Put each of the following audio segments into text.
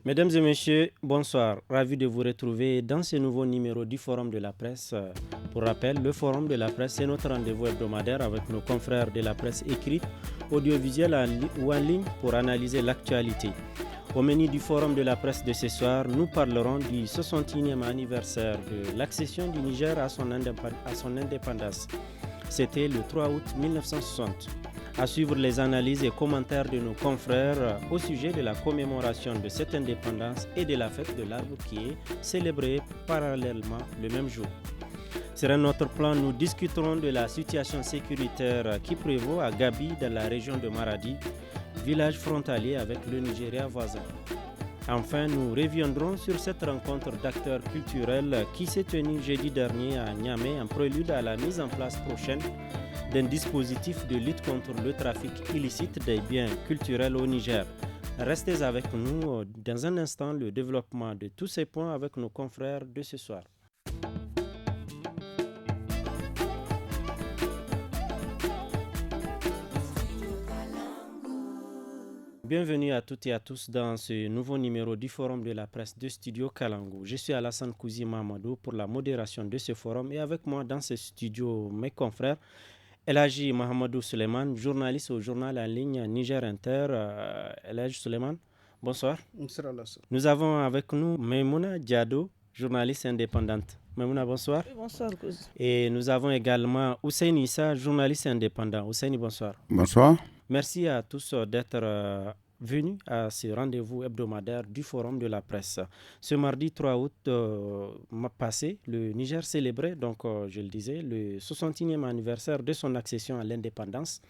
Mesdames et messieurs, bonsoir. Ravi de vous retrouver dans ce nouveau numéro du Forum de la presse. Pour rappel, le Forum de la presse, c'est notre rendez-vous hebdomadaire avec nos confrères de la presse écrite, audiovisuelle ou en ligne pour analyser l'actualité. Au menu du Forum de la presse de ce soir, nous parlerons du 61e anniversaire de l'accession du Niger à son indépendance. C'était le 3 août 1960. À suivre les analyses et commentaires de nos confrères au sujet de la commémoration de cette indépendance et de la fête de l'arbre qui est célébrée parallèlement le même jour. Sur notre plan, nous discuterons de la situation sécuritaire qui prévaut à Gabi dans la région de Maradi, village frontalier avec le Nigeria voisin. Enfin, nous reviendrons sur cette rencontre d'acteurs culturels qui s'est tenue jeudi dernier à Niamey en prélude à la mise en place prochaine d'un dispositif de lutte contre le trafic illicite des biens culturels au Niger. Restez avec nous dans un instant le développement de tous ces points avec nos confrères de ce soir. Bienvenue à toutes et à tous dans ce nouveau numéro du Forum de la presse de Studio Kalangu. Je suis Alassane Kouzi Mamadou pour la modération de ce forum et avec moi dans ce studio mes confrères Elhaji Mahamadou Suleiman, journaliste au journal en ligne Niger Inter. Elhaji Suleiman, bonsoir. Bonsoir Alassane. Nous avons avec nous Maimouna Diado, journaliste indépendante. Maimouna, bonsoir. Oui, bonsoir Kouzi. Et nous avons également Hussein Issa, journaliste indépendant. Hussein, bonsoir. Bonsoir. Merci à tous d'être venus à ce rendez-vous hebdomadaire du Forum de la presse. Ce mardi 3 août passé, le Niger célébrait, je le disais, le 61e anniversaire de son accession à l'indépendance.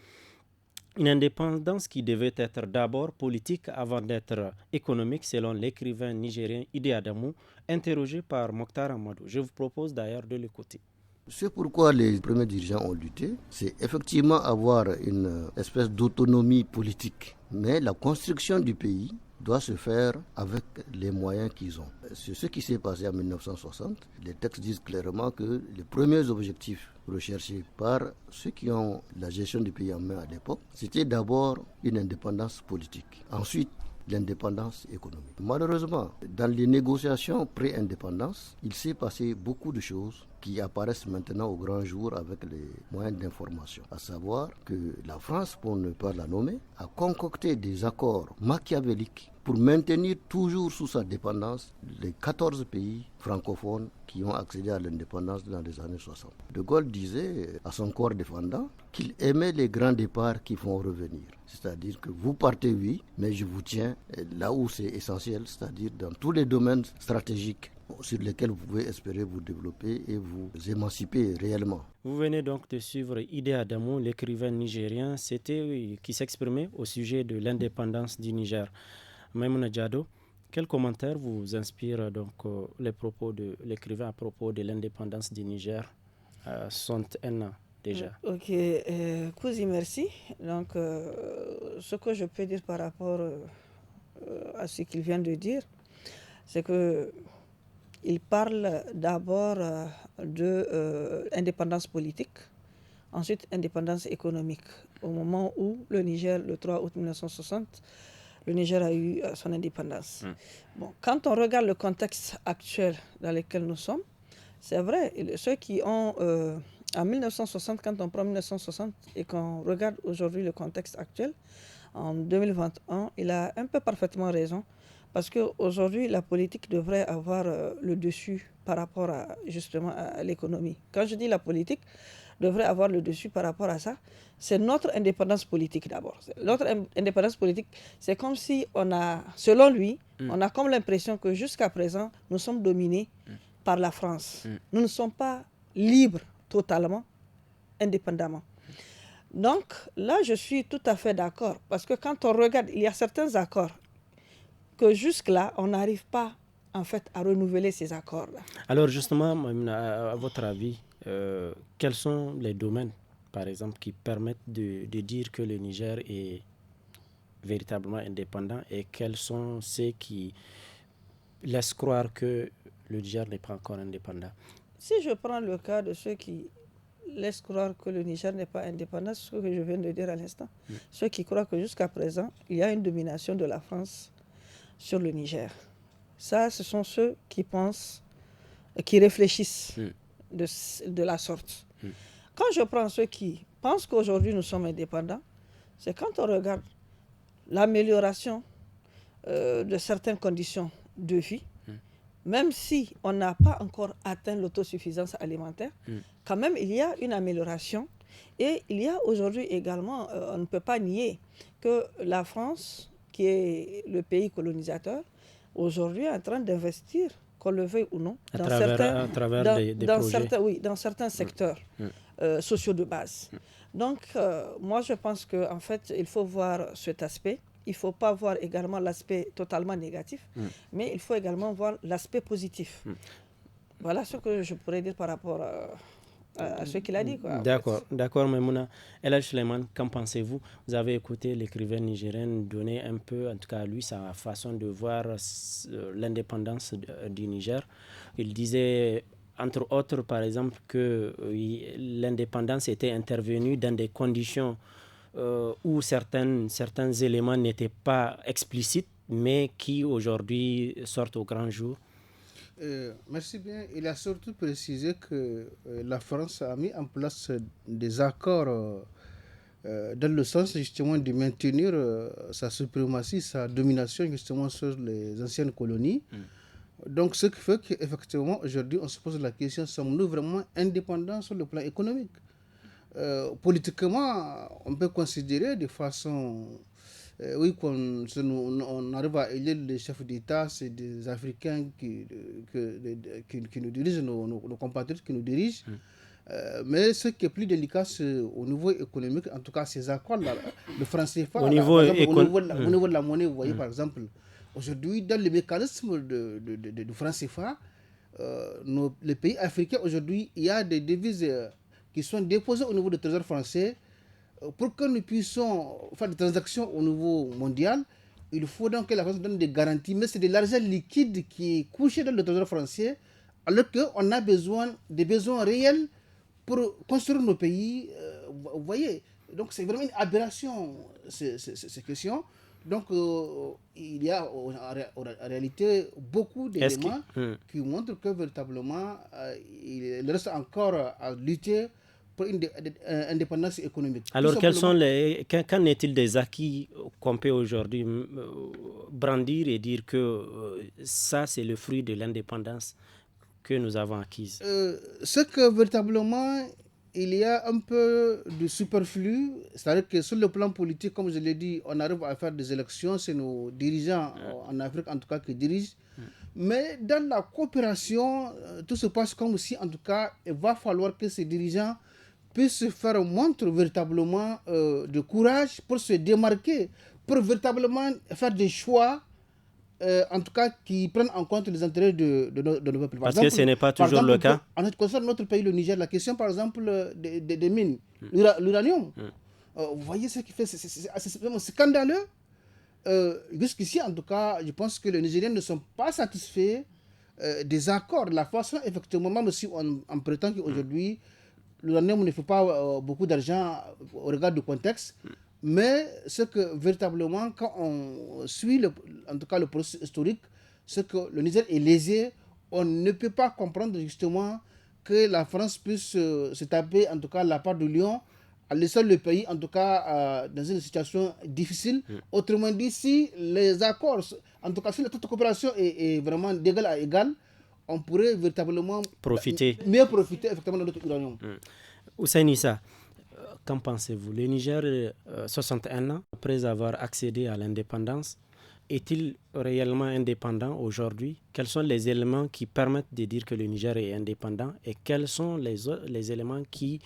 Une indépendance qui devait être d'abord politique avant d'être économique, selon l'écrivain nigérien Idi Adamou, interrogé par Mokhtar Amadou. Je vous propose d'ailleurs de l'écouter. Ce pourquoi les premiers dirigeants ont lutté, c'est effectivement avoir une espèce d'autonomie politique. Mais la construction du pays doit se faire avec les moyens qu'ils ont. C'est ce qui s'est passé en 1960. Les textes disent clairement que les premiers objectifs recherchés par ceux qui ont la gestion du pays en main à l'époque, c'était d'abord une indépendance politique. Ensuite, l'indépendance économique. Malheureusement, dans les négociations pré-indépendance, il s'est passé beaucoup de choses qui apparaissent maintenant au grand jour avec les moyens d'information. À savoir que la France, pour ne pas la nommer, a concocté des accords machiavéliques pour maintenir toujours sous sa dépendance les 14 pays francophones qui ont accédé à l'indépendance dans les années 60. De Gaulle disait à son corps défendant qu'il aimait les grands départs qui font revenir. C'est-à-dire que vous partez, oui, mais je vous tiens là où c'est essentiel, c'est-à-dire dans tous les domaines stratégiques sur lesquels vous pouvez espérer vous développer et vous émanciper réellement. Vous venez donc de suivre Idi Adamou, l'écrivain nigérien, qui s'exprimait au sujet de l'indépendance du Niger. Maimouna Diado, quel commentaire vous inspire les propos de l'écrivain à propos de l'indépendance du Niger à 61 ans déjà? Ok, Kouzi, merci. Donc, ce que je peux dire par rapport à ce qu'il vient de dire, c'est que il parle d'abord de indépendance politique, ensuite indépendance économique. Au moment où le Niger, le 3 août 1960, le Niger a eu son indépendance. Bon, quand on regarde le contexte actuel dans lequel nous sommes, c'est vrai, ceux qui ont, en 1960, quand on prend 1960 et qu'on regarde aujourd'hui le contexte actuel, en 2021, il a un peu parfaitement raison, parce qu'aujourd'hui, la politique devrait avoir le dessus par rapport justement à l'économie. Quand je dis la politique devrait avoir le dessus par rapport à ça, c'est notre indépendance politique d'abord. Notre indépendance politique, c'est comme si on a, selon lui, on a comme l'impression que jusqu'à présent, nous sommes dominés par la France. Nous ne sommes pas libres totalement, indépendamment. Donc là, je suis tout à fait d'accord, parce que quand on regarde, il y a certains accords que jusque-là, on n'arrive pas en fait à renouveler ces accords-là. Alors justement, à votre avis, quels sont les domaines, par exemple, qui permettent de dire que le Niger est véritablement indépendant et quels sont ceux qui laissent croire que le Niger n'est pas encore indépendant? Si je prends le cas de ceux qui laissent croire que le Niger n'est pas indépendant, c'est ce que je viens de dire à l'instant. Ceux qui croient que jusqu'à présent, il y a une domination de la France sur le Niger. Ça, ce sont ceux qui pensent, qui réfléchissent de la sorte. Quand je prends ceux qui pensent qu'aujourd'hui nous sommes indépendants, c'est quand on regarde l'amélioration de certaines conditions de vie, même si on n'a pas encore atteint l'autosuffisance alimentaire, quand même il y a une amélioration. Et il y a aujourd'hui également, on ne peut pas nier que la France, qui est le pays colonisateur, aujourd'hui est en train d'investir, qu'on le veuille ou non, à travers des projets. Dans certains secteurs sociaux de base. Donc, moi, je pense qu'en fait, il faut voir cet aspect. Il ne faut pas voir également l'aspect totalement négatif, mais il faut également voir l'aspect positif. Voilà ce que je pourrais dire par rapport à ce qu'il a dit. D'accord, Maimouna. Elhadj Suleiman, qu'en pensez-vous? Vous avez écouté l'écrivain nigérien donner un peu, en tout cas lui, sa façon de voir l'indépendance du Niger. Il disait, entre autres, par exemple, que l'indépendance était intervenue dans des conditions où certains éléments n'étaient pas explicites, mais qui aujourd'hui sortent au grand jour. Merci bien. Il a surtout précisé que la France a mis en place des accords dans le sens justement de maintenir sa suprématie, sa domination justement sur les anciennes colonies. Donc ce qui fait qu'effectivement aujourd'hui on se pose la question, sommes-nous vraiment indépendants sur le plan économique? Politiquement, on peut considérer de façon... oui, quand on arrive à élire les chefs d'État, c'est des Africains qui nous dirigent, nos compatriotes qui nous dirigent. Mais ce qui est plus délicat, c'est au niveau économique, en tout cas ces accords-là, le franc CFA, au niveau de la monnaie, vous voyez par exemple, aujourd'hui, dans le mécanisme du franc CFA, les pays africains, aujourd'hui, il y a des devises qui sont déposées au niveau du trésor français. Pour que nous puissions faire des transactions au niveau mondial, il faut donc que la France donne des garanties, mais c'est de l'argent liquide qui est couché dans le trésor français, alors qu'on a des besoins réels pour construire nos pays. Vous voyez, donc c'est vraiment une aberration, ces questions. Donc il y a en réalité beaucoup d'éléments qui montrent que véritablement il reste encore à lutter pour une indépendance économique. Alors, qu'en est-il des acquis qu'on peut aujourd'hui brandir et dire que ça, c'est le fruit de l'indépendance que nous avons acquise? C'est que véritablement, il y a un peu de superflu. C'est-à-dire que sur le plan politique, comme je l'ai dit, on arrive à faire des élections. C'est nos dirigeants en Afrique, en tout cas, qui dirigent. Mais dans la coopération, tout se passe comme si, en tout cas, il va falloir que ces dirigeants puissent faire montre véritablement de courage pour se démarquer, pour véritablement faire des choix, en tout cas qui prennent en compte les intérêts de nos peuples. Parce que ce n'est pas toujours le cas. En ce qui concerne notre pays, le Niger, la question par exemple des mines, l'uranium, vous voyez ce qui fait, c'est vraiment scandaleux. Jusqu'ici, en tout cas, je pense que les Nigériens ne sont pas satisfaits des accords, de la façon, effectivement, même si on prétend qu'aujourd'hui, l'uranium ne fait pas beaucoup d'argent au regard du contexte, mais c'est que véritablement, quand on suit en tout cas le processus historique, c'est que le Niger est lésé. On ne peut pas comprendre justement que la France puisse se taper en tout cas la part de Lyon, à laisser le pays en tout cas dans une situation difficile. Autrement dit, si les accords, en tout cas si toute coopération est vraiment d'égal à égal, on pourrait véritablement mieux profiter effectivement de notre uranium. Hussein Issa, qu'en pensez-vous? Le Niger, 61 ans après avoir accédé à l'indépendance, est-il réellement indépendant aujourd'hui? Quels sont les éléments qui permettent de dire que le Niger est indépendant et quels sont les éléments qui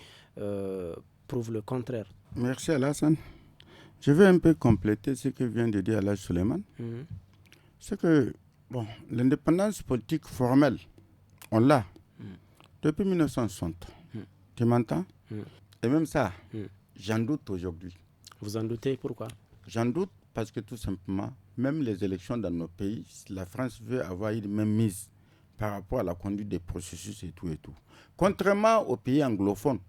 prouvent le contraire? Merci Alassane. Je vais un peu compléter ce que vient de dire Elhadj Suleiman. C'est que l'indépendance politique formelle, on l'a depuis 1960. Tu m'entends? Et même ça, j'en doute aujourd'hui. Vous en doutez? Pourquoi? J'en doute parce que tout simplement, même les élections dans nos pays, la France veut avoir une même mise par rapport à la conduite des processus et tout et tout. Contrairement aux pays anglophones,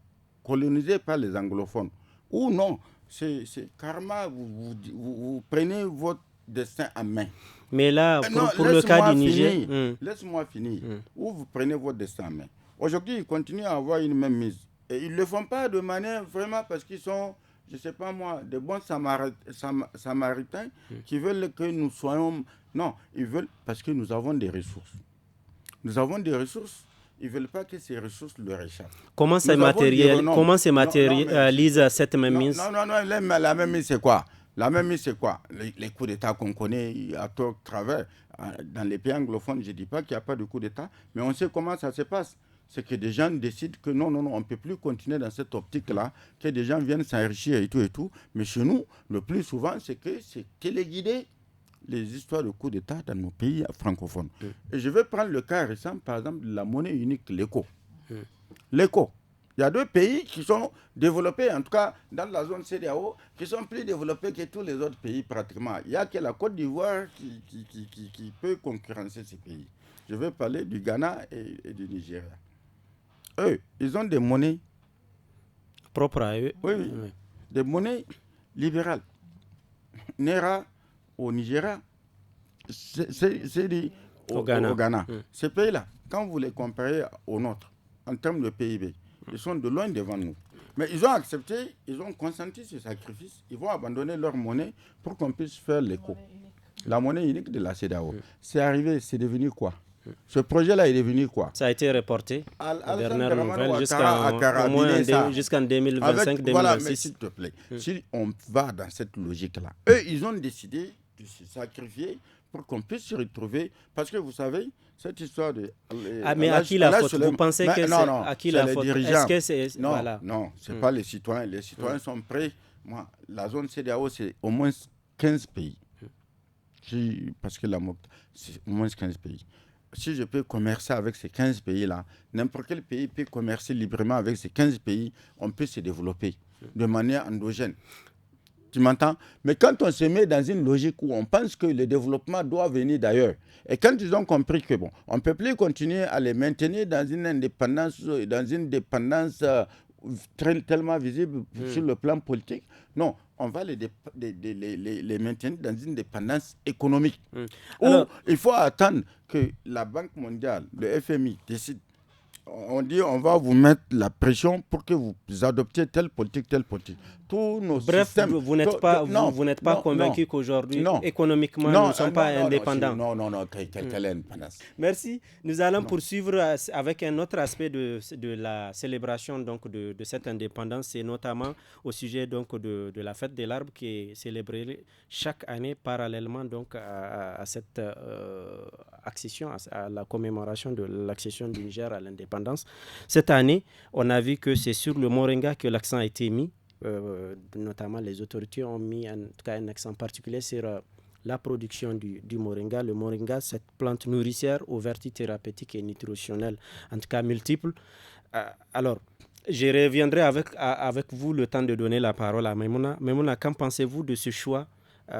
colonisés par les anglophones, ou non, c'est carrément, vous prenez votre destin en main. Mais là, Non, pour le cas du Niger... Laisse-moi finir. Où vous prenez votre destin en main. Aujourd'hui, ils continuent à avoir une même mise. Et ils ne le font pas de manière vraiment parce qu'ils sont, je ne sais pas moi, des bons samaritains qui veulent que nous soyons... Non, ils veulent parce que nous avons des ressources. Nous avons des ressources. Ils ne veulent pas que ces ressources leur échappent. Comment se matérialise cette même mise? Non, la même mise, c'est quoi? La même mise, c'est quoi? Les coups d'État qu'on connaît à travers. Dans les pays anglophones, je ne dis pas qu'il n'y a pas de coup d'État, mais on sait comment ça se passe. C'est que des gens décident que non, on ne peut plus continuer dans cette optique-là, que des gens viennent s'enrichir et tout. Mais chez nous, le plus souvent, c'est que c'est téléguidé. Les histoires de coups d'État dans nos pays francophones. Et je vais prendre le cas récent, par exemple, de la monnaie unique, l'ECO. L'ECO. Il y a 2 pays qui sont développés, en tout cas dans la zone CEDEAO, qui sont plus développés que tous les autres pays pratiquement. Il n'y a que la Côte d'Ivoire qui peut concurrencer ces pays. Je vais parler du Ghana et du Nigeria. Eux, ils ont des monnaies propres à eux. Oui. Des monnaies libérales. Naira au Nigeria, c'est dit au Ghana. Ces pays-là, quand vous les comparez aux nôtres, en termes de PIB, ils sont de loin devant nous. Mais ils ont accepté, ils ont consenti ce sacrifice, ils vont abandonner leur monnaie pour qu'on puisse faire l'éco. La monnaie unique de la CEDEAO. C'est arrivé, c'est devenu quoi? Ce projet-là est devenu quoi? Ça a été reporté, dernière nouvelle, jusqu'en 2025-2026. Voilà, mais s'il te plaît, si on va dans cette logique-là, eux, ils ont décidé de se sacrifier pour qu'on puisse se retrouver. Parce que vous savez, cette histoire de... mais à qui la faute? Vous pensez que c'est à qui la faute? Est-ce que c'est... Non, voilà. non, ce n'est pas les citoyens. Les citoyens sont prêts. Moi, la zone CEDEAO, c'est au moins 15 pays. Parce que c'est au moins 15 pays. Si je peux commercer avec ces 15 pays-là, n'importe quel pays peut commercer librement avec ces 15 pays, on peut se développer de manière endogène. Tu m'entends? Mais quand on se met dans une logique où on pense que le développement doit venir d'ailleurs, et quand ils ont compris que on ne peut plus continuer à les maintenir dans une dépendance tellement visible sur le plan politique, non, on va les maintenir dans une dépendance économique. Alors, il faut attendre que la Banque mondiale, le FMI, décide. On dit on va vous mettre la pression pour que vous adoptiez telle politique. Tous nos systèmes, vous n'êtes pas convaincu qu'aujourd'hui, économiquement, nous ne sommes pas indépendants. Non, quelle indépendance. Merci. Nous allons poursuivre avec un autre aspect de la célébration donc, de cette indépendance, c'est notamment au sujet donc, de la fête de l'arbre qui est célébrée chaque année parallèlement donc, à cette accession, à la commémoration de l'accession du Niger à l'indépendance. Cette année, on a vu que c'est sur le moringa que l'accent a été mis. Notamment les autorités ont mis en tout cas un accent particulier sur la production du moringa. Le moringa, cette plante nourricière aux vertus thérapeutiques et nutritionnelles, en tout cas multiples. Alors, je reviendrai avec vous le temps de donner la parole à Maimouna. Maimouna, qu'en pensez-vous de ce choix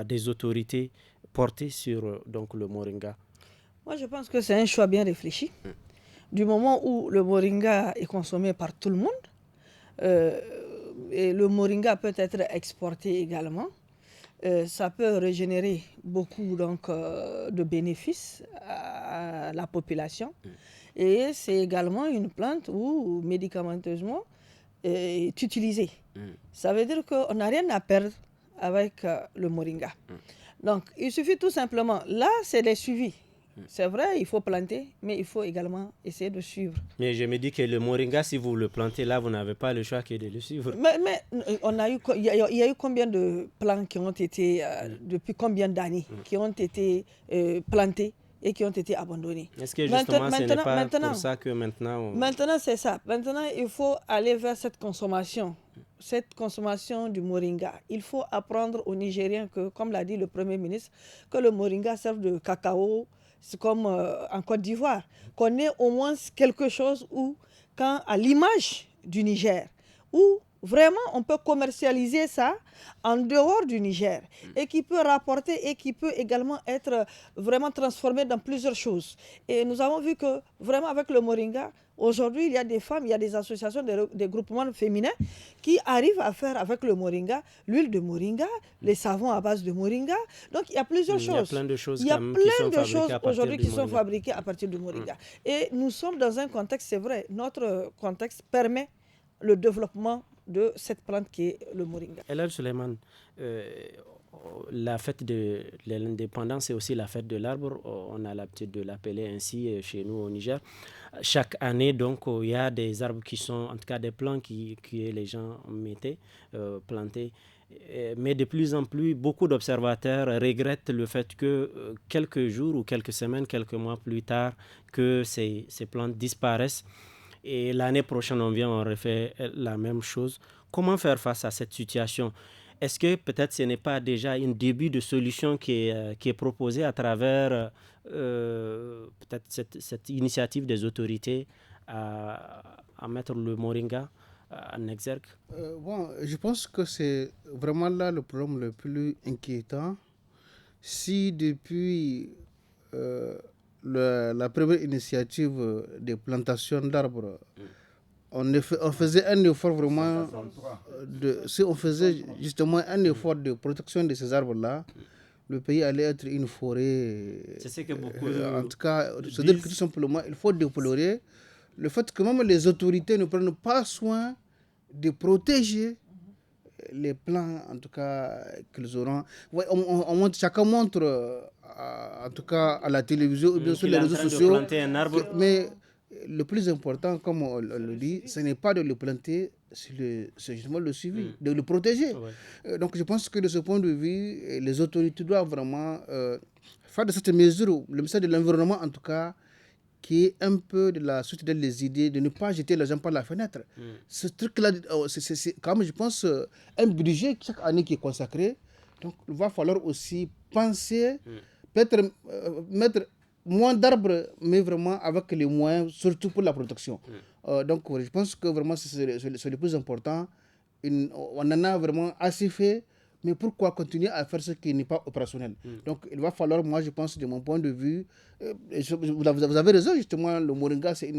des autorités porté sur donc, le moringa? Moi, je pense que c'est un choix bien réfléchi. Du moment où le moringa est consommé par tout le monde, et le moringa peut être exporté également. Ça peut régénérer beaucoup donc, de bénéfices à la population. Et c'est également une plante où médicamenteusement est utilisée. Ça veut dire qu'on n'a rien à perdre avec le moringa. Donc il suffit tout simplement, là c'est des suivis. C'est vrai, il faut planter, mais il faut également essayer de suivre. Mais je me dis que le moringa, si vous le plantez là, vous n'avez pas le choix que de le suivre. Mais il y a eu combien de plants qui ont été, depuis combien d'années, qui ont été plantés et qui ont été abandonnés? Est-ce que justement, ce n'est pas pour ça que maintenant... Maintenant, c'est ça. Maintenant, il faut aller vers cette consommation du moringa. Il faut apprendre aux Nigériens que, comme l'a dit le Premier ministre, que le moringa sert de cacao. C'est comme en Côte d'Ivoire, qu'on ait au moins quelque chose où, à l'image du Niger, où vraiment on peut commercialiser ça en dehors du Niger et qui peut rapporter et qui peut également être vraiment transformé dans plusieurs choses. Et nous avons vu que vraiment avec le moringa, aujourd'hui il y a des femmes, il y a des associations, des groupements féminins qui arrivent à faire avec le moringa, l'huile de moringa, les savons à base de moringa. Donc il y a plusieurs choses. Il y a plein de choses, il y a plein de choses aujourd'hui qui sont moringa. fabriquées à partir du moringa. Et nous sommes dans un contexte, c'est vrai, notre contexte permet le développement de cette plante qui est le moringa. Elal Suleiman, la fête de l'indépendance est aussi la fête de l'arbre. On a l'habitude de l'appeler ainsi chez nous au Niger. Chaque année, donc, il y a des arbres qui sont, en tout cas des plants que les gens mettaient, plantés. Mais de plus en plus, beaucoup d'observateurs regrettent le fait que quelques jours ou quelques semaines, quelques mois plus tard, que ces plantes disparaissent. Et l'année prochaine, on refait la même chose. Comment faire face à cette situation? Est-ce que peut-être ce n'est pas déjà un début de solution qui est proposée à travers peut-être cette initiative des autorités à mettre le moringa en exergue? Je pense que c'est vraiment là le problème le plus inquiétant. Si depuis la première initiative des plantations d'arbres, on faisait un effort vraiment, si on faisait justement un effort de protection de ces arbres-là, le pays allait être une forêt. C'est ce que beaucoup en tout cas, c'est-à-dire que tout simplement, il faut déplorer le fait que même les autorités ne prennent pas soin de protéger les plants, en tout cas, qu'ils auront. Ouais, chacun montre, en tout cas, à la télévision ou bien sur les réseaux sociaux. Mais le plus important, comme on le dit, ce n'est pas de le planter, c'est justement le suivi, de le protéger. Ouais. Donc je pense que de ce point de vue, les autorités doivent vraiment faire de cette mesure, le ministère de l'Environnement en tout cas, qui est un peu de la suite des idées, de ne pas jeter les gens par la fenêtre. Ce truc-là, c'est quand même, je pense, un budget chaque année qui est consacré. Donc il va falloir aussi penser, peut-être mettre moins d'arbres, mais vraiment avec les moyens, surtout pour la protection. Donc je pense que vraiment c'est le plus important. On en a vraiment assez fait, mais pourquoi continuer à faire ce qui n'est pas opérationnel? Donc il va falloir, moi je pense, de mon point de vue, vous avez raison, justement, le moringa c'est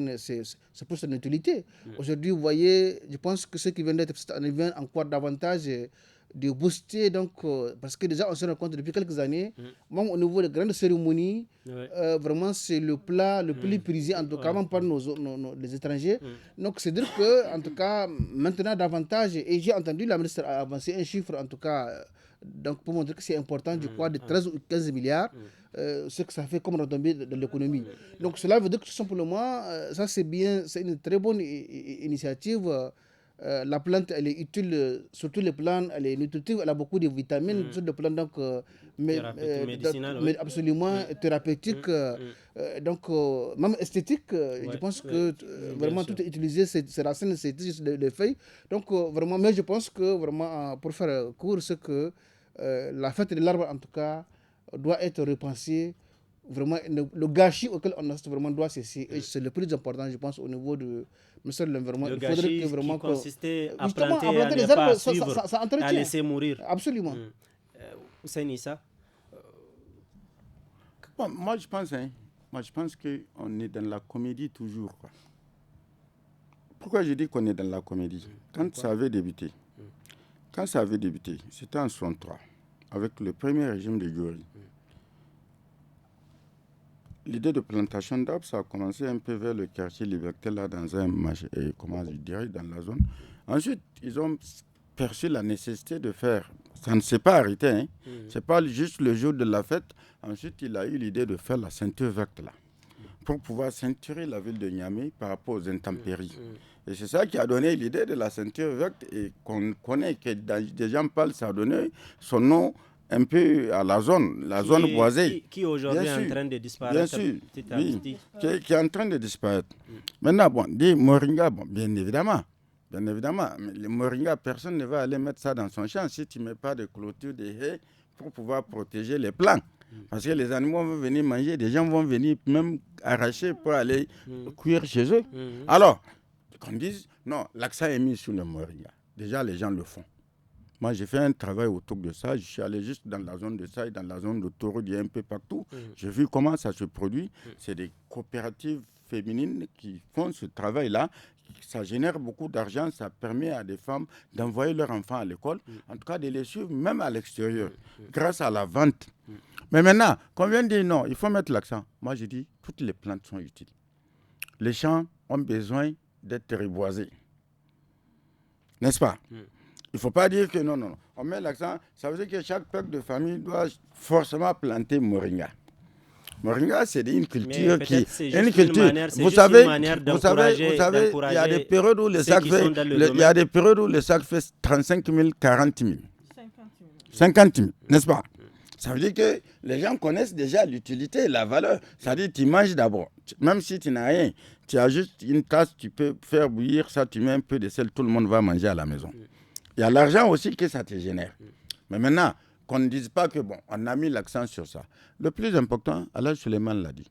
pour son utilité. Aujourd'hui, vous voyez, je pense que ce qui vient d'être fait vient encore davantage de booster, donc, parce que déjà on se rend compte depuis quelques années, même au niveau des grandes cérémonies, vraiment c'est le plat le plus prisé, en tout cas même par les étrangers. Donc c'est dire que, en tout cas, maintenant davantage, et j'ai entendu la ministre avancer un chiffre, en tout cas, donc pour montrer que c'est important, je crois, de 13 ou 15 milliards, ce que ça fait comme retombée de l'économie. Donc cela veut dire que tout simplement, ça c'est bien, c'est une très bonne initiative. La plante, elle est utile, surtout les plantes, elle est nutritive, elle a beaucoup de vitamines sur les plantes, donc, absolument thérapeutique, donc même esthétique. Je pense que vraiment tout est utilisé, ces racines, ces tiges, les feuilles. Donc vraiment, mais je pense que vraiment, pour faire court, c'est que la fête de l'arbre, en tout cas, doit être repensée. Vraiment, le gâchis auquel on assiste vraiment doit cesser. Et c'est le plus important, je pense, au niveau du ministère de l'Environnement. Le gâchis que vraiment, qui consistait à planter les arbres, ça à laisser mourir. Absolument. Hussein Issa. Bon, moi je pense qu'on est dans la comédie toujours, quoi. Pourquoi je dis qu'on est dans la comédie? Quand ça avait débuté, c'était en 1963, avec le premier régime de Gori. L'idée de plantation d'arbres, ça a commencé un peu vers le quartier Liberté, là, dans un marché, comment je dirais, dans la zone. Ensuite, ils ont perçu la nécessité de faire. Ça ne s'est pas arrêté, hein. C'est pas juste le jour de la fête. Ensuite, il a eu l'idée de faire la ceinture verte, là, pour pouvoir ceinturer la ville de Niamey par rapport aux intempéries. Et c'est ça qui a donné l'idée de la ceinture verte, et qu'on connaît, que des gens parlent, ça a donné son nom un peu à la zone boisée. Qui aujourd'hui est en train de disparaître. Bien sûr, oui, qui est en train de disparaître. Maintenant, bon, des moringa, bon, bien évidemment. Mais les moringa, personne ne va aller mettre ça dans son champ si tu ne mets pas de clôture, de haies pour pouvoir protéger les plants. Parce que les animaux vont venir manger, des gens vont venir même arracher pour aller cuire chez eux. Alors, qu'on dise, non, l'accent est mis sur le moringa. déjà les gens le font. Moi, j'ai fait un travail autour de ça. Je suis allé juste dans la zone de ça et dans la zone de Torodi, un peu partout. J'ai vu comment ça se produit. C'est des coopératives féminines qui font ce travail-là. Ça génère beaucoup d'argent. Ça permet à des femmes d'envoyer leurs enfants à l'école. En tout cas, de les suivre même à l'extérieur, grâce à la vente. Mais maintenant, quand on vient de dire non, il faut mettre l'accent. Moi, je dis, toutes les plantes sont utiles. Les champs ont besoin d'être reboisés. N'est-ce pas? Il ne faut pas dire que non. On met l'accent, ça veut dire que chaque peuple de famille doit forcément planter moringa. Moringa, c'est une culture qui... Une culture. Vous savez, il y a des périodes où le sac fait 35 000, 40 000. 50 000, n'est-ce pas? Ça veut dire que les gens connaissent déjà l'utilité et la valeur. Ça veut dire que tu manges d'abord. Même si tu n'as rien, tu as juste une tasse, tu peux faire bouillir ça, tu mets un peu de sel, tout le monde va manger à la maison. Il y a l'argent aussi que ça te génère. Mais maintenant, qu'on ne dise pas que, on a mis l'accent sur ça. Le plus important, Alhaji Suleiman l'a dit,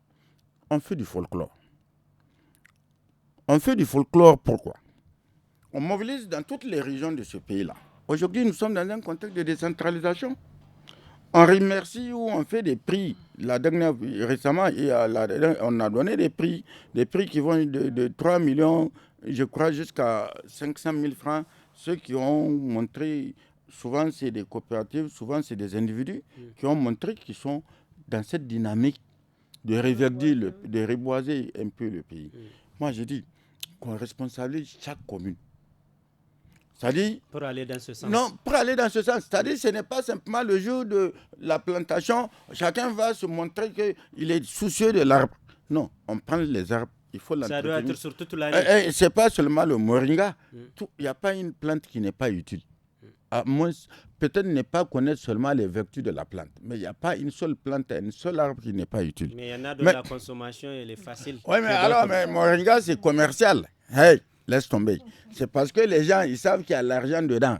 on fait du folklore. On fait du folklore pourquoi? On mobilise dans toutes les régions de ce pays-là. Aujourd'hui, nous sommes dans un contexte de décentralisation. On remercie ou on fait des prix. Récemment, on a donné des prix qui vont de 3 millions, je crois, jusqu'à 500 000 francs. Ceux qui ont montré, souvent c'est des coopératives, souvent c'est des individus qui ont montré qu'ils sont dans cette dynamique de reverdir, de reboiser un peu le pays. Moi, je dis qu'on responsabilise chaque commune. C'est-à-dire, pour aller dans ce sens. Non, pour aller dans ce sens. C'est-à-dire, ce n'est pas simplement le jour de la plantation, chacun va se montrer qu'il est soucieux de l'arbre. Non, on prend les arbres, il faut l'entretenir. Ça doit être sur toute l'année. Ce n'est pas seulement le moringa. Il n'y a pas une plante qui n'est pas utile. À moins, peut-être ne pas connaître seulement les vertus de la plante. Mais il n'y a pas une seule plante, un seul arbre qui n'est pas utile. Mais il y en a dont la consommation, elle est facile. Oui, mais moringa, c'est commercial. Hey, laisse tomber. C'est parce que les gens, ils savent qu'il y a l'argent dedans.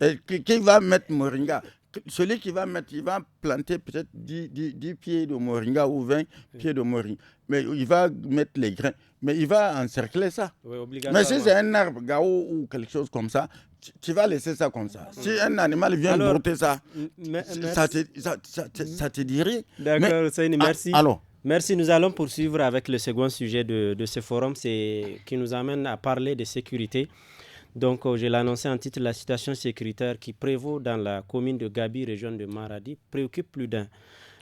Et qui va mettre moringa? Celui qui va mettre, il va planter peut-être 10 pieds de moringa ou 20 pieds de moringa. Mais il va mettre les grains. Mais il va encercler ça. Oui, obligatoirement. Mais si c'est un arbre, gao ou quelque chose comme ça, tu vas laisser ça comme ça. Si un animal vient brouter ça, ça te dirait. D'accord, Hussein, merci. Alors, merci. Nous allons poursuivre avec le second sujet de ce forum, qui nous amène à parler de sécurité. Donc, je l'ai annoncé en titre, la situation sécuritaire qui prévaut dans la commune de Gabi, région de Maradi, préoccupe plus d'un.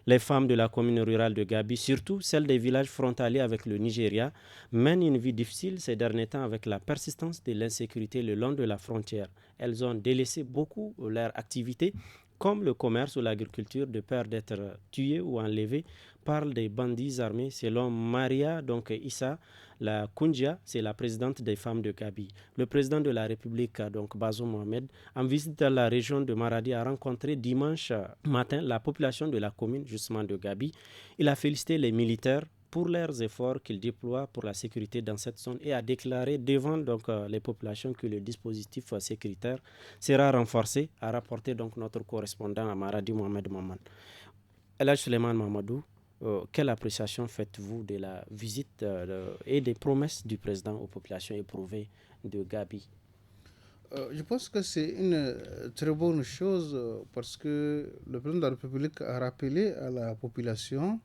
Les femmes de la commune rurale de Gabi, surtout celles des villages frontaliers avec le Nigeria, mènent une vie difficile ces derniers temps avec la persistance de l'insécurité le long de la frontière. Elles ont délaissé beaucoup leurs activités, comme le commerce ou l'agriculture, de peur d'être tuées ou enlevées par des bandits armés, selon Maria Issa. La Koundia, c'est la présidente des femmes de Gabi. Le président de la République, Bazoum Mohamed, en visite dans la région de Maradi, a rencontré dimanche matin la population de la commune justement de Gabi. Il a félicité les militaires pour leurs efforts qu'ils déploient pour la sécurité dans cette zone et a déclaré devant les populations que le dispositif sécuritaire sera renforcé, a rapporté notre correspondant à Maradi, Mohamed Maman. Elhadji Suleiman Mamadou, quelle appréciation faites-vous de la visite et des promesses du président aux populations éprouvées de Gabi? Je pense que c'est une très bonne chose parce que le président de la République a rappelé à la population,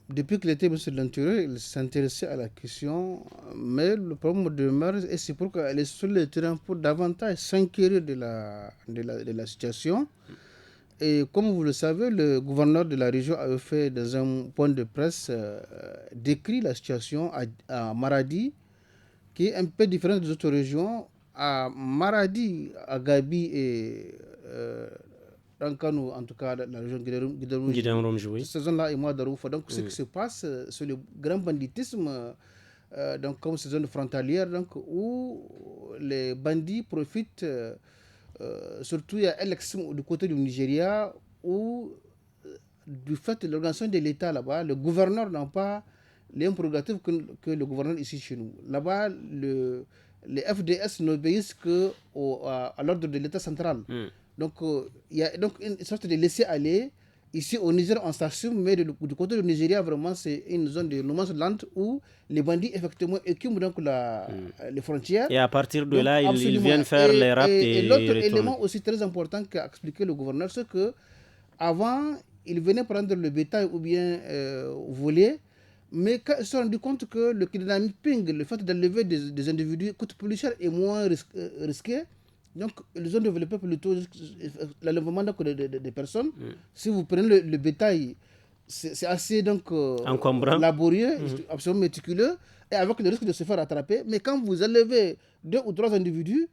depuis qu'il était ministre de l'Intérieur, il s'intéressait à la question, mais le problème demeure et c'est pourquoi elle est sur le terrain pour davantage s'inquiéter de la situation. Et comme vous le savez, le gouverneur de la région avait fait dans un point de presse décrit la situation à Maradi, qui est un peu différente des autres régions. À Maradi, à Gabi et dans Kano, en tout cas la région Guidarum, cette zone-là est moins d'Aroufa. Donc ce qui se passe, c'est le grand banditisme, comme ces zones frontalières, où les bandits profitent. Surtout il y a un extrême du côté du Nigeria où du fait de l'organisation de l'État là-bas, le gouverneur n'a pas les mêmes prérogatives que le gouverneur ici chez nous. Là-bas, les FDS n'obéissent qu'à l'ordre de l'État central. Donc il y a donc une sorte de laisser-aller ici au Niger, on s'assume, mais du côté du Nigeria, vraiment, c'est une zone de no man's land où les bandits, effectivement, écument donc les frontières. Et à partir de Donc, là, ils absolument. viennent faire les rapts Et et l'autre retournent. élément aussi très important qu'a expliqué le gouverneur, c'est que avant, ils venaient prendre le bétail ou bien voler, mais quand ils se sont rendus compte que le kidnapping, le fait d'enlever des individus coûte plus cher et moins risqué, donc ils ont développé plutôt l'enlèvement des personnes. Si vous prenez le bétail, c'est assez donc, encombrant, laborieux, absolument méticuleux, et avec le risque de se faire attraper. Mais quand vous enlevez 2 ou 3 individus,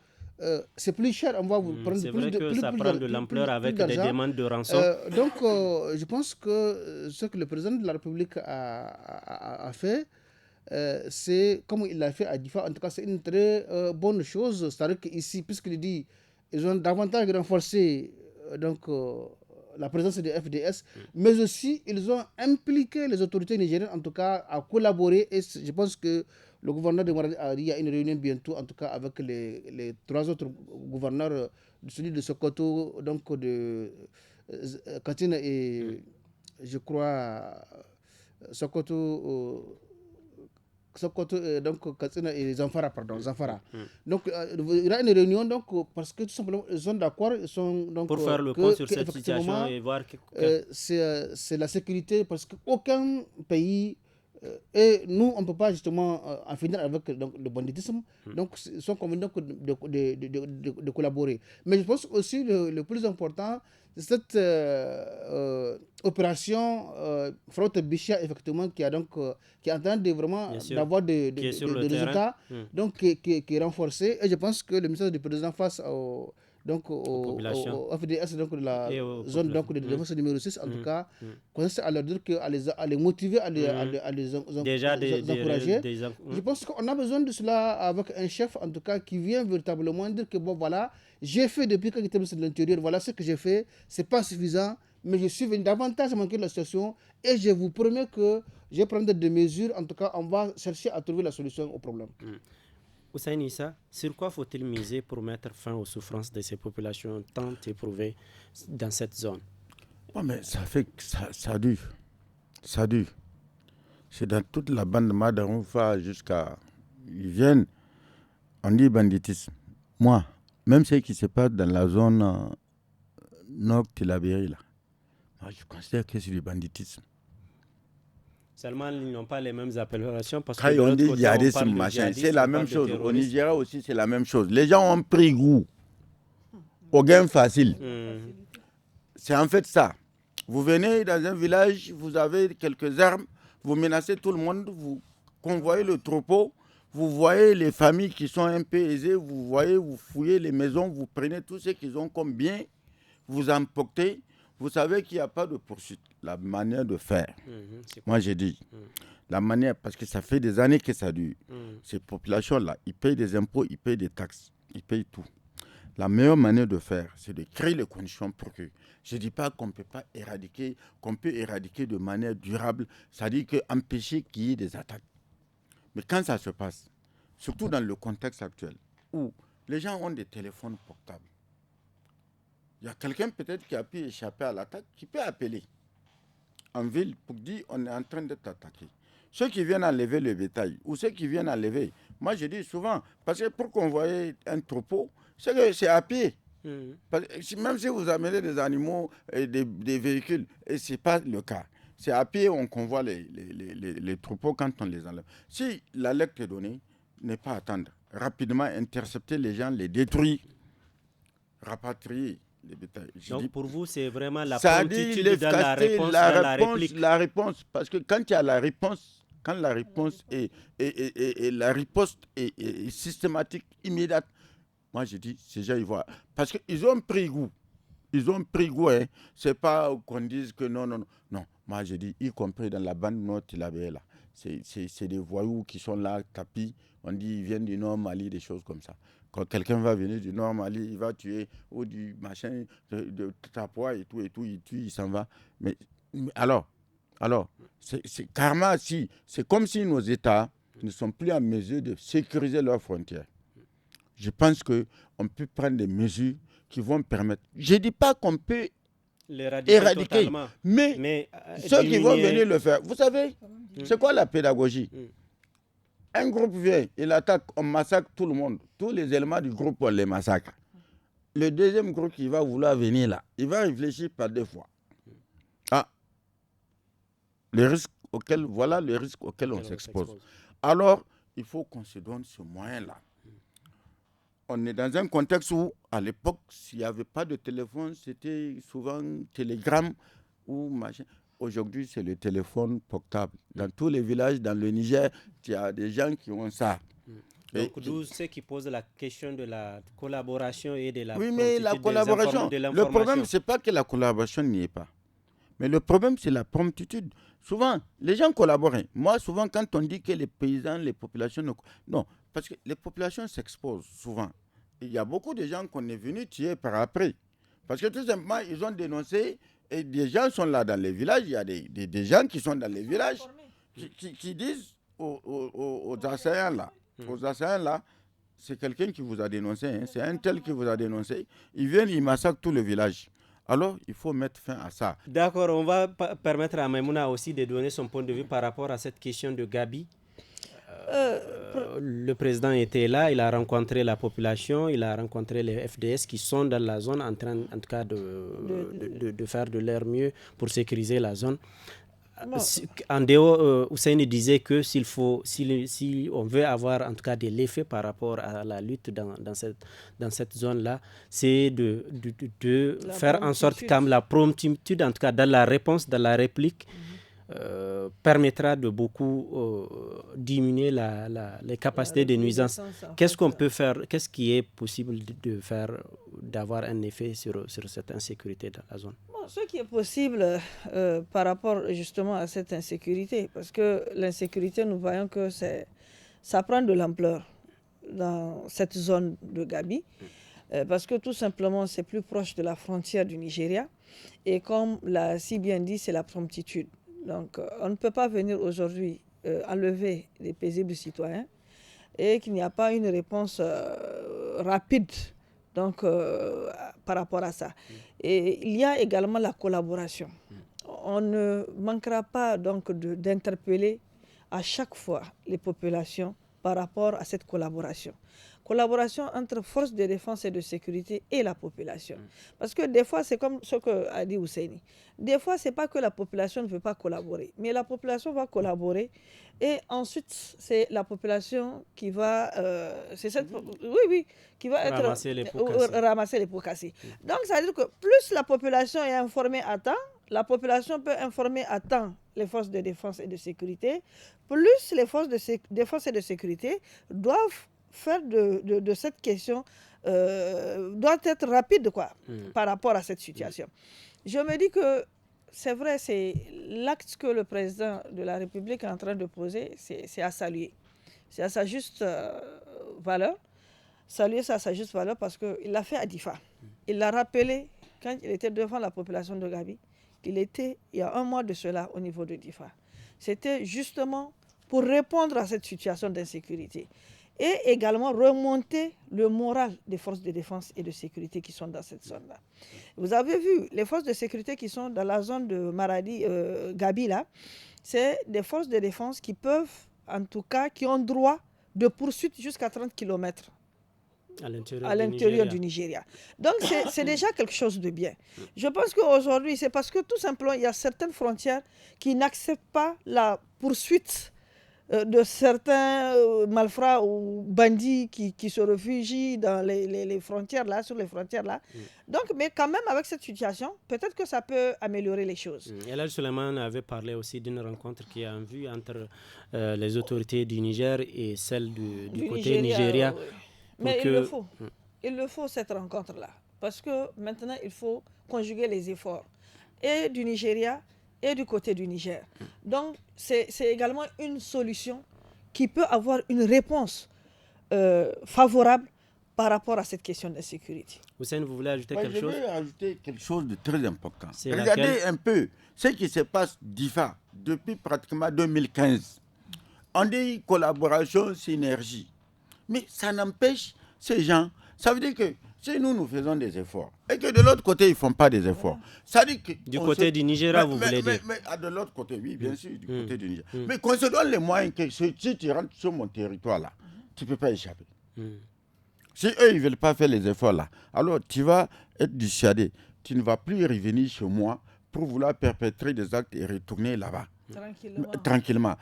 c'est plus cher, on va vous prendre c'est plus vrai de que plus, ça plus, prend de l'ampleur avec des demandes de rançon. donc, je pense que ce que le président de la République a fait, c'est comme il l'a fait à Difa. En tout cas, c'est une très bonne chose. C'est-à-dire qu'ici, puisqu'il dit ils ont davantage renforcé la présence des FDS, mais aussi ils ont impliqué les autorités nigériennes, en tout cas, à collaborer. Et je pense que le gouverneur de Maradi a dit, il y a une réunion bientôt, en tout cas, avec les 3 autres gouverneurs, celui de Sokoto, donc de Katina et je crois Sokoto. Donc Katsina et Zamfara, pardon, Zamfara. Donc il y aura une réunion donc, parce que tout simplement ils sont d'accord, ils sont donc pour faire le point sur cette situation et voir c'est la sécurité parce qu'aucun pays et nous on ne peut pas justement en finir avec donc, le banditisme, donc ils sont convenus de collaborer. Mais je pense aussi le plus important, cette opération Frotte Bichia, effectivement, qui est en train de vraiment d'avoir des résultats, donc qui est renforcée. Et je pense que le message du président face aux FDS, donc de la zone donc, de défense numéro 6, en tout cas, consiste à leur dire à les motiver, à les encourager. Je pense qu'on a besoin de cela avec un chef, en tout cas, qui vient véritablement dire que bon, voilà, j'ai fait depuis que j'étais ministre de l'Intérieur, voilà ce que j'ai fait, c'est pas suffisant, mais je suis venu davantage manquer de la situation et je vous promets que je vais prendre des mesures, en tout cas, on va chercher à trouver la solution au problème. Hussein Issa, sur quoi faut-il miser pour mettre fin aux souffrances de ces populations tant éprouvées dans cette zone? Oh, mais ça fait que ça dure. Ça dure. C'est dans toute la bande Madaroufa jusqu'à... Ils viennent, on dit banditisme. Moi, même ce qui se passe dans la zone nord de la Béry, là, moi, je considère que c'est du banditisme. Seulement, ils n'ont pas les mêmes appellations parce quand que on dit djihadisme, machin, c'est la même chose. Au Nigeria aussi, c'est la même chose. Les gens ont pris goût au gain facile. C'est en fait ça. Vous venez dans un village, vous avez quelques armes, vous menacez tout le monde, vous convoyez le troupeau, vous voyez les familles qui sont un peu aisées, vous fouillez les maisons, vous prenez tout ce qu'ils ont comme bien, vous emportez. Vous savez qu'il n'y a pas de poursuite. La manière de faire, moi j'ai dit, la manière, parce que ça fait des années que ça dure. Ces populations-là, ils payent des impôts, ils payent des taxes, ils payent tout. La meilleure manière de faire, c'est de créer les conditions pour que... Je ne dis pas qu'on ne peut pas éradiquer, qu'on peut éradiquer de manière durable, c'est-à-dire qu'empêcher qu'il y ait des attaques. Mais quand ça se passe, surtout dans le contexte actuel, où les gens ont des téléphones portables, il y a quelqu'un peut-être qui a pu échapper à l'attaque, qui peut appeler en ville pour dire on est en train d'être attaqué. Ceux qui viennent enlever le bétail ou ceux qui viennent enlever, moi je dis souvent, parce que pour convoyer un troupeau, c'est à pied. Même si vous amenez des animaux et des véhicules, et ce n'est pas le cas. C'est à pied on convoie les troupeaux quand on les enlève. Si l'alerte est donnée, ne pas attendre. Rapidement intercepter les gens, les détruire, rapatrier. Donc pour vous, c'est vraiment la promptitude dans la réponse à la réplique. La réponse, parce que quand il y a la réponse, quand la réponse est la riposte est systématique, immédiate, moi je dis, ces gens, ils voient. Parce qu'ils ont pris goût. Ils ont pris goût. Hein. Ce n'est pas qu'on dise que non. Non, moi je dis, y compris dans la bande nord de la là. C'est des voyous qui sont là, tapis. On dit ils viennent du Nord Mali, des choses comme ça. Quand quelqu'un va venir du Nord Mali, il va tuer, ou du machin, de Tapois et tout, il tue, il s'en va. Mais alors, c'est karma, si. C'est comme si nos États ne sont plus en mesure de sécuriser leurs frontières. Je pense qu'on peut prendre des mesures qui vont permettre. Je ne dis pas qu'on peut éradiquer. Totalement. Mais ceux qui vont venir le faire, vous savez, c'est quoi la pédagogie? Un groupe vient, il attaque, on massacre tout le monde. Tous les éléments du groupe, on les massacre. Le deuxième groupe qui va vouloir venir là, il va réfléchir par deux fois. Voilà le risque auquel on s'expose. Alors, il faut qu'on se donne ce moyen-là. On est dans un contexte où, à l'époque, s'il n'y avait pas de téléphone, c'était souvent télégramme ou machin. Aujourd'hui, c'est le téléphone portable. Dans tous les villages, dans le Niger, il y a des gens qui ont ça. Donc, d'où ceux qui posent la question de la collaboration et de la Oui, mais la collaboration, le problème, ce n'est pas que la collaboration n'y est pas. Mais le problème, c'est la promptitude. Souvent, les gens collaborent. Moi, souvent, quand on dit que les paysans, les populations... Non, parce que les populations s'exposent souvent. Il y a beaucoup de gens qu'on est venu tuer par après. Parce que tout simplement, ils ont dénoncé et des gens sont là dans les villages. Il y a des gens qui sont dans les villages qui disent aux assaillants là, c'est quelqu'un qui vous a dénoncé, c'est un tel qui vous a dénoncé. Ils viennent, ils massacrent tout le village. Alors, il faut mettre fin à ça. D'accord, on va permettre à Maïmouna aussi de donner son point de vue par rapport à cette question de Gabi. Le président était là, il a rencontré la population, il a rencontré les FDS qui sont dans la zone en train, en tout cas, de faire de leur mieux pour sécuriser la zone. En dehors, Hussein disait que si on veut avoir en tout cas de l'effet par rapport à la lutte dans cette zone-là, c'est de faire en sorte que la promptitude, en tout cas dans la réponse, dans la réplique, permettra de beaucoup diminuer les capacités de nuisance. Qu'est-ce qu'on peut faire, qu'est-ce qui est possible de faire, d'avoir un effet sur cette insécurité dans la zone? Ce qui est possible par rapport justement à cette insécurité, parce que l'insécurité, nous voyons que ça prend de l'ampleur dans cette zone de Gabi, parce que tout simplement c'est plus proche de la frontière du Nigeria, et comme l'a si bien dit, c'est la promptitude. Donc on ne peut pas venir aujourd'hui enlever les paisibles citoyens et qu'il n'y a pas une réponse rapide donc, par rapport à ça. Et il y a également la collaboration. On ne manquera pas donc d'interpeller à chaque fois les populations par rapport à cette collaboration. Collaboration entre forces de défense et de sécurité et la population. Parce que des fois, c'est comme ce qu'a dit Ousseini. Des fois, ce n'est pas que la population ne veut pas collaborer, mais la population va collaborer et ensuite, c'est la population qui va... qui va ramasser les pots cassés. Donc, ça veut dire que plus la population est informée à temps, la population peut informer à temps les forces de défense et de sécurité, plus les forces de défense et de sécurité doivent faire de cette question, doit être rapide par rapport à cette situation. Je me dis que c'est vrai, c'est l'acte que le président de la République est en train de poser, c'est à saluer. C'est à sa juste valeur. Saluer ça à sa juste valeur parce qu'il l'a fait à Difa. Il l'a rappelé quand il était devant la population de Gabi, qu'il était il y a un mois de cela au niveau de Difa. C'était justement pour répondre à cette situation d'insécurité et également remonter le moral des forces de défense et de sécurité qui sont dans cette zone-là. Vous avez vu, les forces de sécurité qui sont dans la zone de Maradi, Gabi, là, c'est des forces de défense qui peuvent, en tout cas, qui ont droit de poursuite jusqu'à 30 km à l'intérieur du Nigeria. Donc, c'est déjà quelque chose de bien. Je pense qu'aujourd'hui, c'est parce que tout simplement, il y a certaines frontières qui n'acceptent pas la poursuite de certains malfrats ou bandits qui se réfugient dans les frontières là, sur les frontières là. Donc, mais quand même avec cette situation, peut-être que ça peut améliorer les choses. Elhadji Suleiman avait parlé aussi d'une rencontre qui a en vue entre les autorités du Niger et celles du côté Nigeria. Oui. Mais il le faut cette rencontre là, parce que maintenant il faut conjuguer les efforts et du Nigeria et du côté du Niger. Donc, c'est également une solution qui peut avoir une réponse favorable par rapport à cette question d'insécurité. Hussein, vous voulez ajouter quelque chose? Je veux ajouter quelque chose de très important. Regardez un peu ce qui se passe d'IFA depuis pratiquement 2015. On dit collaboration, synergie. Mais ça n'empêche ces gens. Ça veut dire que si nous faisons des efforts, et que de l'autre côté, ils ne font pas des efforts, ça dit que... Du côté du Nigeria, vous voulez dire? Mais de l'autre côté, oui, bien sûr, du côté du Niger. Mais qu'on se donne les moyens que si tu rentres sur mon territoire, là, tu ne peux pas échapper. Si eux, ils ne veulent pas faire les efforts, là, alors tu vas être dissuadé. Tu ne vas plus revenir chez moi pour vouloir perpétrer des actes et retourner là-bas. Tranquillement.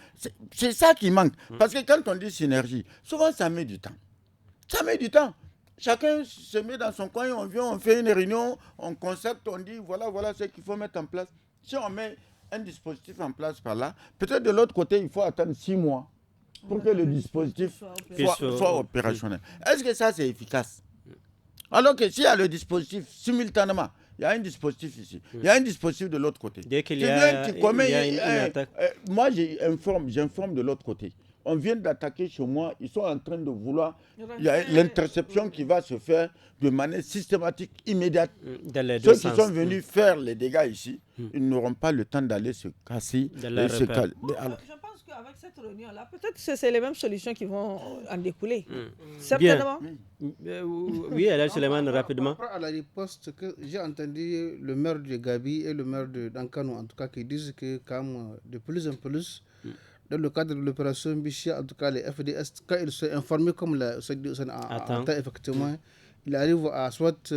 C'est ça qui manque. Parce que quand on dit synergie, souvent ça met du temps. Ça met du temps. Chacun se met dans son coin, on vient, on fait une réunion, on constate, on dit voilà ce qu'il faut mettre en place. Si on met un dispositif en place par là, peut-être de l'autre côté, il faut attendre 6 mois pour que le dispositif soit opérationnel. Est-ce que ça, c'est efficace? Alors que s'il y a le dispositif simultanément, il y a un dispositif ici, il y a un dispositif de l'autre côté. Dès qu'il y a une attaque. Moi, j'informe de l'autre côté. On vient d'attaquer chez moi, ils sont en train de vouloir... Il y a l'interception qui va se faire de manière systématique, immédiate. Ceux qui sont venus faire les dégâts ici, ils n'auront pas le temps d'aller se casser. Je pense qu'avec cette réunion-là, peut-être que c'est les mêmes solutions qui vont en découler. Certainement. Oui, Alain Suleiman, rapidement. Par rapport à la riposte, j'ai entendu le maire de Gabi et le maire d'Ankano, en tout cas, qui disent que comme de plus en plus, dans le cadre de l'opération Bichia, en tout cas les FDS, quand ils sont informés comme la effectivement, ils arrivent à soit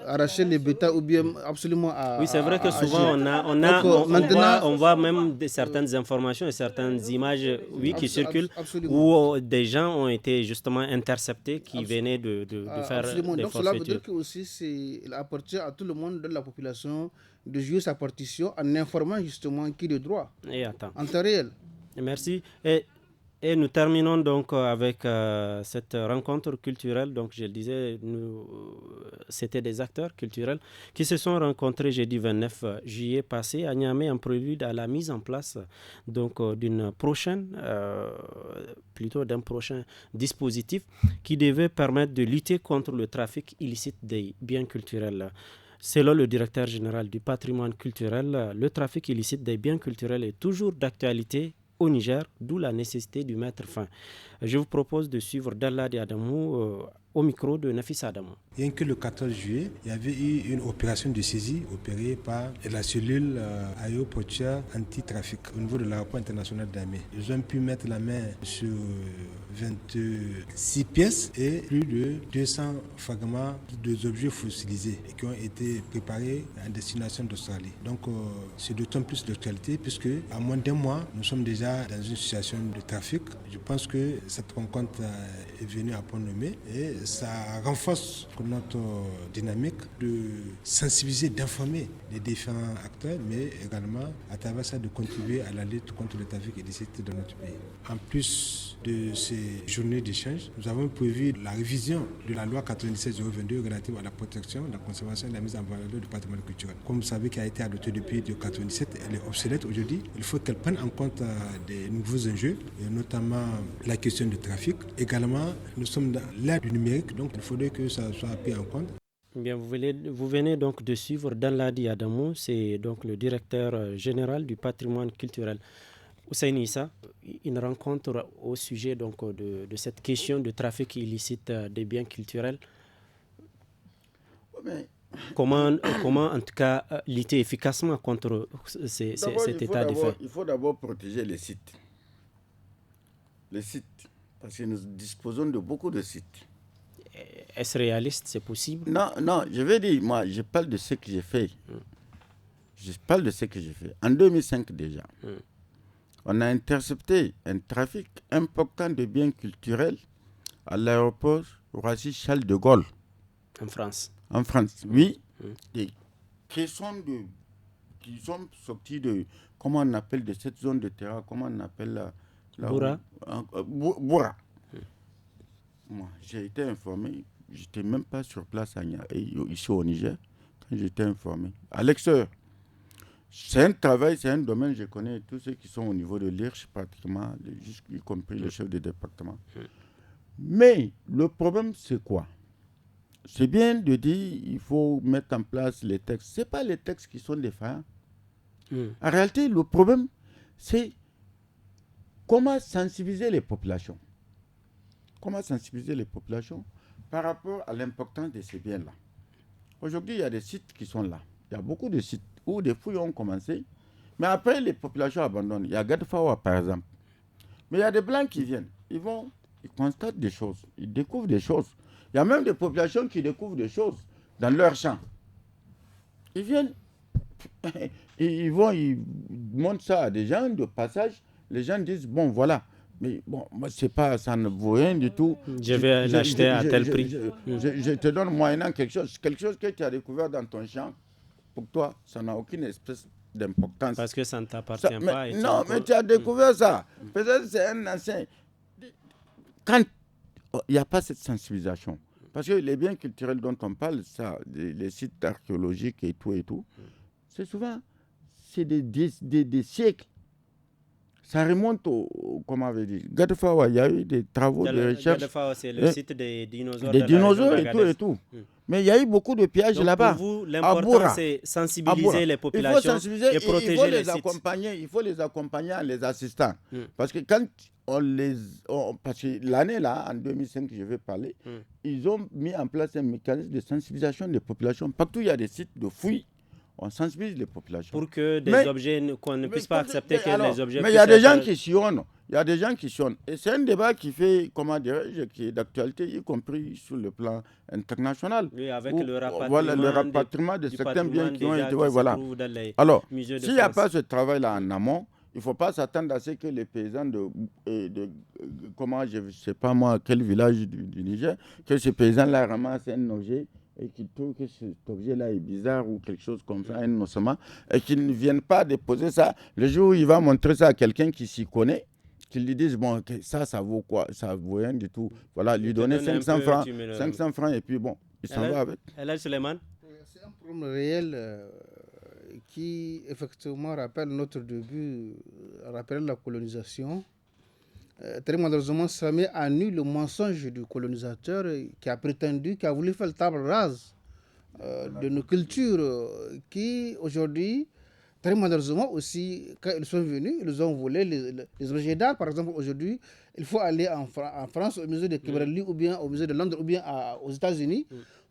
arracher les bêtas ou bien absolument à... Oui, c'est vrai que souvent on voit même certaines informations et certaines images qui circulent où des gens ont été justement interceptés qui venaient de faire des forfaitures. Donc cela veut dire que aussi il appartient à tout le monde de la population de jouer sa partition en informant justement qui de droit en temps réel. Merci. Et nous terminons donc avec cette rencontre culturelle. Donc, je le disais, c'était des acteurs culturels qui se sont rencontrés jeudi 29 juillet passé à Niamey en prélude à la mise en place donc, d'un prochain dispositif qui devait permettre de lutter contre le trafic illicite des biens culturels. Selon le directeur général du patrimoine culturel, le trafic illicite des biens culturels est toujours d'actualité au Niger, d'où la nécessité de mettre fin. Je vous propose de suivre Dalladi Adamou au micro de Nafis Adamou. Rien que le 14 juillet, il y avait eu une opération de saisie opérée par la cellule aéroportuaire anti-trafic au niveau de l'aéroport international d'Amé. Ils ont pu mettre la main sur 26 pièces et plus de 200 fragments d'objets fossilisés qui ont été préparés en destination d'Australie. Donc c'est d'autant plus d'actualité puisque à moins d'un mois, nous sommes déjà dans une situation de trafic. Je pense que cette rencontre est venue à point nommé et ça renforce notre dynamique de sensibiliser, d'informer les différents acteurs, mais également à travers ça de contribuer à la lutte contre le trafic illicite dans notre pays. En plus de ces journées d'échange, nous avons prévu la révision de la loi 97-022 relative à la protection, la conservation et la mise en valeur du patrimoine culturel. Comme vous savez, qui a été adoptée depuis 1997, elle est obsolète aujourd'hui. Il faut qu'elle prenne en compte des nouveaux enjeux, et notamment la question du trafic. Également, nous sommes dans l'ère du numérique, donc il faudrait que ça soit pris en compte. Bien, vous venez donc de suivre Dalladi Adamou, c'est donc le directeur général du patrimoine culturel. Hussein Issa, une rencontre au sujet donc de cette question de trafic illicite des biens culturels. Comment en tout cas lutter efficacement contre cet état de fait? Il faut d'abord protéger les sites. Les sites, parce que nous disposons de beaucoup de sites. Est-ce réaliste, c'est possible? Non, je vais dire, moi, je parle de ce que j'ai fait. En 2005 déjà, on a intercepté un trafic important de biens culturels à l'aéroport Roissy-Charles de Gaulle. En France, oui. Et qui sont sortis de, comment on appelle, de cette zone de terrain, comment on appelle Boura. Boura. Moi, j'ai été informé, je n'étais même pas sur place ici au Niger, quand j'étais informé. À l'extérieur. C'est un travail, c'est un domaine, je connais tous ceux qui sont au niveau de l'IRCH, pratiquement, y compris le chef de département. Mais le problème, c'est quoi? C'est bien de dire qu'il faut mettre en place les textes. Ce n'est pas les textes qui sont défaillants. En réalité, le problème, c'est comment sensibiliser les populations. Comment sensibiliser les populations par rapport à l'importance de ces biens-là. Aujourd'hui, il y a des sites qui sont là. Il y a beaucoup de sites où des fouilles ont commencé, mais après, les populations abandonnent. Il y a Gadfawa, par exemple. Mais il y a des Blancs qui viennent. Ils constatent des choses, ils découvrent des choses. Il y a même des populations qui découvrent des choses dans leur champ. Ils viennent, ils montrent ça à des gens de passage. Les gens disent, bon, voilà. Mais bon, moi, c'est pas, ça ne vaut rien du tout. Je vais l'acheter à tel prix. Je te donne moyennant quelque chose que tu as découvert dans ton champ. Pour toi, ça n'a aucune espèce d'importance. Parce que ça ne t'appartient pas. Non, mais tu as découvert ça. Peut-être c'est un ancien. Quand il n'y a pas cette sensibilisation, parce que les biens culturels dont on parle, ça, les sites archéologiques et tout, c'est souvent des siècles. Ça remonte comment on avait dit. Gadfawa, il y a eu des travaux de recherche. Gadfawa, c'est le site des dinosaures. Des dinosaures et tout. Mais il y a eu beaucoup de pillages là-bas. Pour vous, l'important, c'est sensibiliser les populations et protéger les sites. Il faut les accompagner en les assistant. Parce que quand parce que l'année là, en 2005, je vais parler, ils ont mis en place un mécanisme de sensibilisation des populations. Partout, il y a des sites de fouilles. On sensibilise les populations. Pour que objets, qu'on ne puisse pas accepter que les objets... Mais il y a des gens qui sillonnent. Il y a des gens qui sillonnent. Et c'est un débat qui fait, comment dirais-je, qui est d'actualité, y compris sur le plan international. Oui, avec le rapatriement, voilà, le rapatriement de certains biens qui ont été... voilà. Alors, s'il n'y a pas ce travail-là en amont, il ne faut pas s'attendre à ce que les paysans comment, je ne sais pas moi, quel village du Niger, que ces paysans-là ramassent un objet et qu'ils trouvent que cet objet-là est bizarre ou quelque chose comme ça, innocemment, et qu'ils ne viennent pas déposer ça. Le jour où il va montrer ça à quelqu'un qui s'y connaît, qu'ils lui disent, bon, ça vaut quoi? Ça vaut rien du tout. Voilà, lui donner 500 francs, et puis bon, il s'en va avec. Elhadji Suleiman? C'est un problème réel qui, effectivement, rappelle notre début, rappelle la colonisation. Très malheureusement, ça met à nu le mensonge du colonisateur qui a voulu faire le table rase de nos cultures qui, aujourd'hui, très malheureusement aussi, quand ils sont venus, ils ont volé les objets d'art. Par exemple, aujourd'hui, il faut aller en France, au musée de Kibrelli, ou bien au musée de Londres, ou bien aux États-Unis,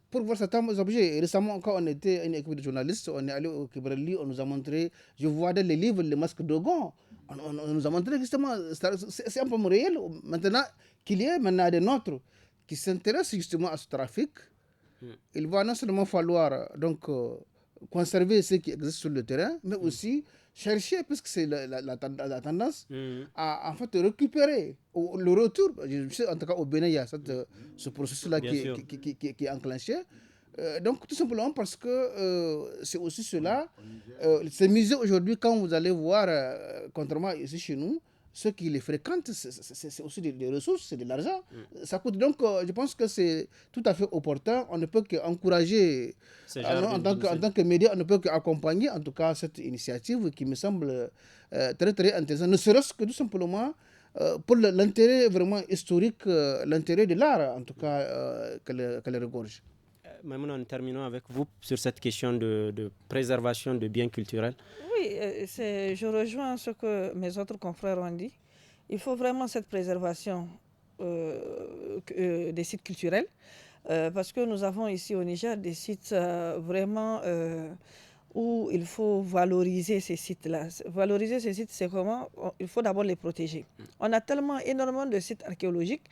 pour voir certains objets. Et récemment, quand on était une équipe de journalistes, on est allé au Kibrelli, on nous a montré, je vois dans les livres, les masques d'Ogon. On nous a montré justement, c'est un problème réel. Maintenant, qu'il y ait maintenant des nôtres qui s'intéressent justement à ce trafic, il va non seulement falloir donc, conserver ce qui existe sur le terrain, mais aussi chercher, puisque c'est la tendance, à en fait récupérer le retour. Je sais, en tout cas au Bénin, il y a ce processus-là qui est enclenché. Donc tout simplement parce que c'est aussi cela. Ces musées aujourd'hui, quand vous allez voir, contrairement ici chez nous, ceux qui les fréquentent, c'est aussi des ressources, c'est de l'argent. Ça coûte. Donc je pense que c'est tout à fait opportun. On ne peut qu'encourager, en tant que média, on ne peut qu'accompagner en tout cas cette initiative qui me semble très très intéressante. Ne serait-ce que tout simplement pour l'intérêt vraiment historique, l'intérêt de l'art en tout cas qu'elle regorge. Maïmouna, nous terminons avec vous sur cette question de préservation de biens culturels. Oui, je rejoins ce que mes autres confrères ont dit. Il faut vraiment cette préservation des sites culturels parce que nous avons ici au Niger des sites vraiment où il faut valoriser ces sites-là. Valoriser ces sites, c'est comment? Il faut d'abord les protéger. On a énormément de sites archéologiques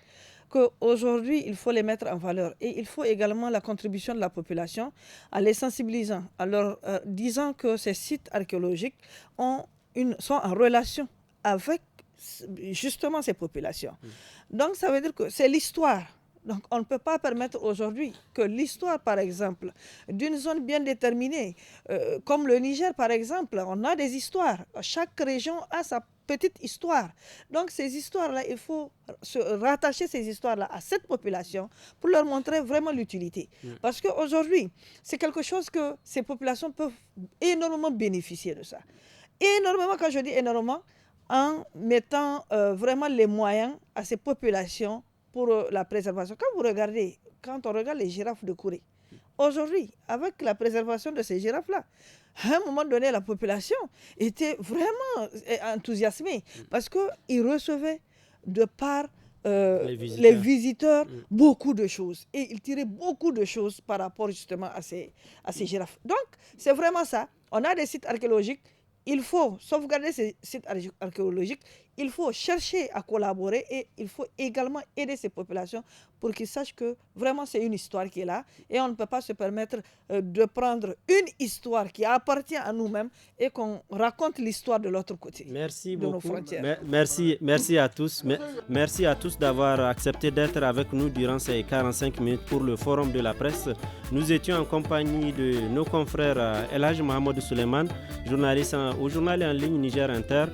qu'aujourd'hui, il faut les mettre en valeur. Et il faut également la contribution de la population en les sensibilisant, en leur disant que ces sites archéologiques sont en relation avec justement ces populations. Donc, ça veut dire que c'est l'histoire. Donc, on ne peut pas permettre aujourd'hui que l'histoire, par exemple, d'une zone bien déterminée, comme le Niger, par exemple, on a des histoires. Chaque région a sa petite histoire. Donc, ces histoires-là, il faut se rattacher ces histoires-là à cette population pour leur montrer vraiment l'utilité. Parce qu'aujourd'hui, c'est quelque chose que ces populations peuvent énormément bénéficier de ça. Énormément, quand je dis énormément, en mettant vraiment les moyens à ces populations pour la préservation. Quand on regarde les girafes de Kouré, aujourd'hui, avec la préservation de ces girafes-là, à un moment donné, la population était vraiment enthousiasmée parce qu'ils recevaient de par les visiteurs, beaucoup de choses. Et il tirait beaucoup de choses par rapport justement à ces girafes. Donc, c'est vraiment ça. On a des sites archéologiques. Il faut sauvegarder ces sites archéologiques, il faut chercher à collaborer et il faut également aider ces populations pour qu'ils sachent que vraiment c'est une histoire qui est là et on ne peut pas se permettre de prendre une histoire qui appartient à nous-mêmes et qu'on raconte l'histoire de l'autre côté. Merci de beaucoup. Nos frontières. Merci à tous. Merci à tous d'avoir accepté d'être avec nous durant ces 45 minutes pour le Forum de la presse. Nous étions en compagnie de nos confrères El Hadj Mohamed Suleiman, journaliste au journal en ligne Niger Inter,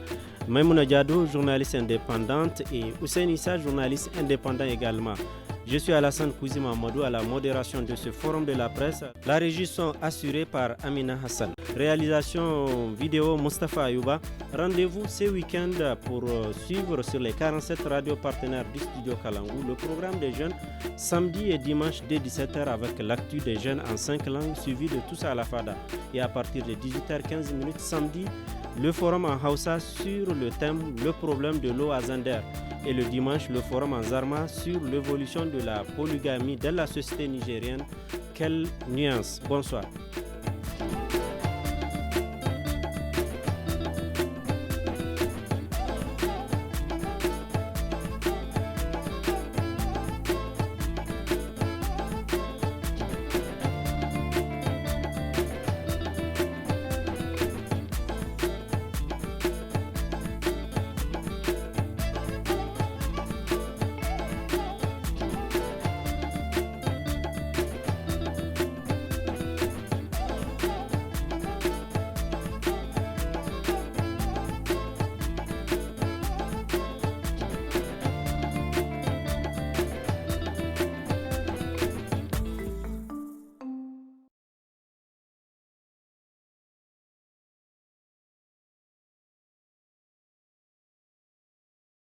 Maïmouna Diado, journaliste indépendante, et Hussein Issa, journaliste indépendant également. Je suis Alassane Kouzi Mamadou à la modération de ce forum de la presse. La régie sont assurée par Amina Hassan. Réalisation vidéo Mustafa Ayouba. Rendez-vous ce week-end pour suivre sur les 47 radios partenaires du studio Kalangou le programme des jeunes samedi et dimanche dès 17h avec l'actu des jeunes en 5 langues suivi de Tous à la Fada. Et à partir de 18h15 samedi, le forum en Hausa sur le thème Le problème de l'eau à Zander. Et le dimanche, le forum en Zarma sur l'évolution de la polygamie dans la société nigérienne. Quelle nuance. Bonsoir.